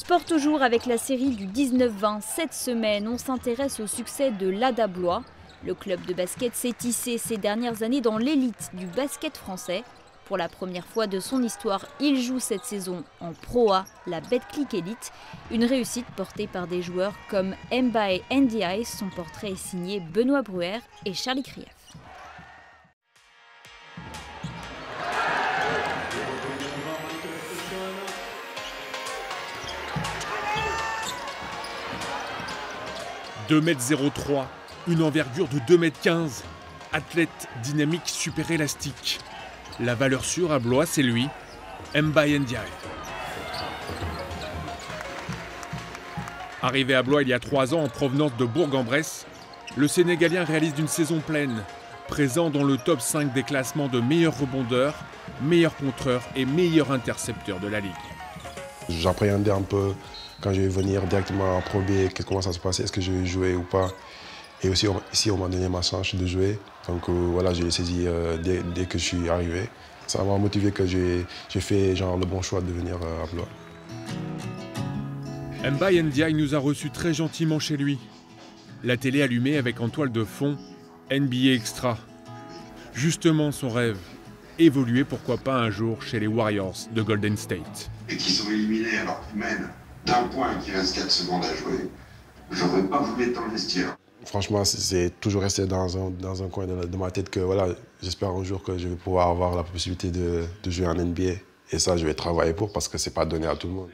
Sport toujours avec la série du 19-20. Cette semaine, on s'intéresse au succès de l'ADA Blois. Le club de basket s'est tissé ces dernières années dans l'élite du basket français. Pour la première fois de son histoire, il joue cette saison en Pro A, la Betclic Elite. Une réussite portée par des joueurs comme Mbaye Ndiaye. Son portrait est signé Benoît Bruer et Charlie Krief. « 2,03 m, une envergure de 2,15 m, athlète dynamique super élastique. La valeur sûre à Blois, c'est lui, Mbaye Ndiaye. Arrivé à Blois il y a 3 ans en provenance de Bourg-en-Bresse, le Sénégalien réalise une saison pleine, présent dans le top 5 des classements de meilleurs rebondeurs, meilleurs contreurs et meilleurs intercepteurs de la Ligue. J'appréhendais un peu quand je vais venir directement en Pro B, comment ça se passait, est-ce que je vais jouer ou pas. Et aussi, ici, on m'a donné ma chance de jouer. Donc voilà, j'ai saisi dès que je suis arrivé. Ça m'a motivé que j'ai fait genre, le bon choix de venir à Blois. Mbaye Ndiaye nous a reçus très gentiment chez lui. La télé allumée avec en toile de fond NBA Extra. Justement son rêve, évoluer pourquoi pas un jour chez les Warriors de Golden State. Et qui sont éliminés alors qu'ils mènent d'un point et qu'il reste 4 secondes à jouer, j'aurais pas voulu être dans le vestiaire. Franchement, c'est toujours resté dans un coin de ma tête que voilà, j'espère un jour que je vais pouvoir avoir la possibilité de jouer en NBA. Et ça, je vais travailler pour parce que c'est pas donné à tout le monde.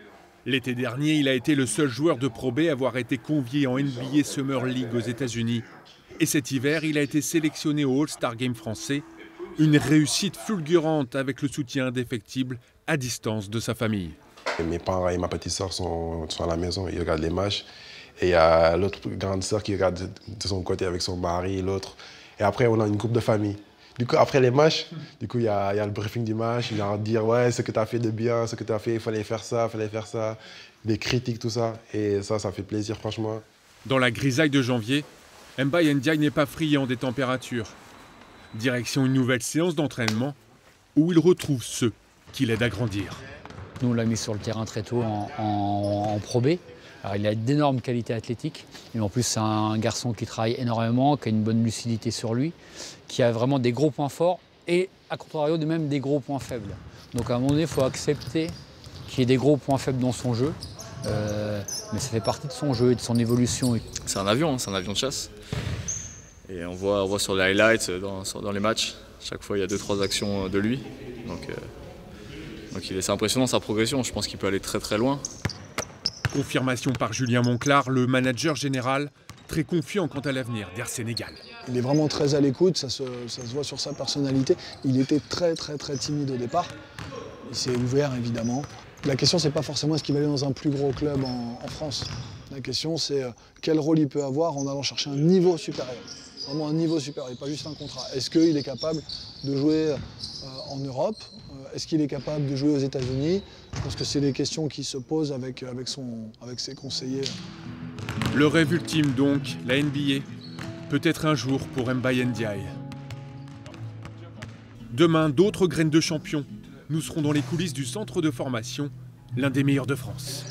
L'été dernier, il a été le seul joueur de Pro B à avoir été convié en NBA Summer League aux États-Unis. Et cet hiver, il a été sélectionné au All-Star Game français. Une réussite fulgurante avec le soutien indéfectible à distance de sa famille. Mes parents et ma petite sœur sont à la maison, ils regardent les matchs. Et il y a l'autre grande sœur qui regarde de son côté avec son mari, l'autre. Et après, on a une couple de famille. Du coup, après les matchs, il y a le briefing du match. Ils vont dire, ouais, ce que tu as fait de bien, ce que tu as fait, il fallait faire ça, des critiques, tout ça. Et ça fait plaisir, franchement. Dans la grisaille de janvier, Mbaye Ndiaye n'est pas friand des températures. Direction une nouvelle séance d'entraînement où il retrouve ceux qui l'aident à grandir. Nous, on l'a mis sur le terrain très tôt en Pro B. Alors, il a d'énormes qualités athlétiques, mais en plus c'est un garçon qui travaille énormément, qui a une bonne lucidité sur lui, qui a vraiment des gros points forts et à contrario de même des gros points faibles. Donc à un moment donné, il faut accepter qu'il y ait des gros points faibles dans son jeu, mais ça fait partie de son jeu et de son évolution. C'est un avion de chasse. Et on voit sur les highlights, dans les matchs, chaque fois il y a 2-3 actions de lui. Donc c'est impressionnant sa progression, je pense qu'il peut aller très très loin. Confirmation par Julien Monclar, le manager général, très confiant quant à l'avenir d'Air Sénégal. Il est vraiment très à l'écoute, ça se voit sur sa personnalité. Il était très timide au départ. Il s'est ouvert évidemment. La question c'est pas forcément est-ce qu'il va aller dans un plus gros club en France. La question c'est quel rôle il peut avoir en allant chercher un niveau supérieur. Vraiment un niveau supérieur et pas juste un contrat. Est-ce qu'il est capable de jouer en Europe? Est-ce qu'il est capable de jouer aux États-Unis? Je pense que c'est des questions qui se posent avec ses conseillers. Le rêve ultime donc, la NBA, peut-être un jour pour Mbaye Ndiaye. Demain, d'autres graines de champions. Nous serons dans les coulisses du centre de formation, l'un des meilleurs de France.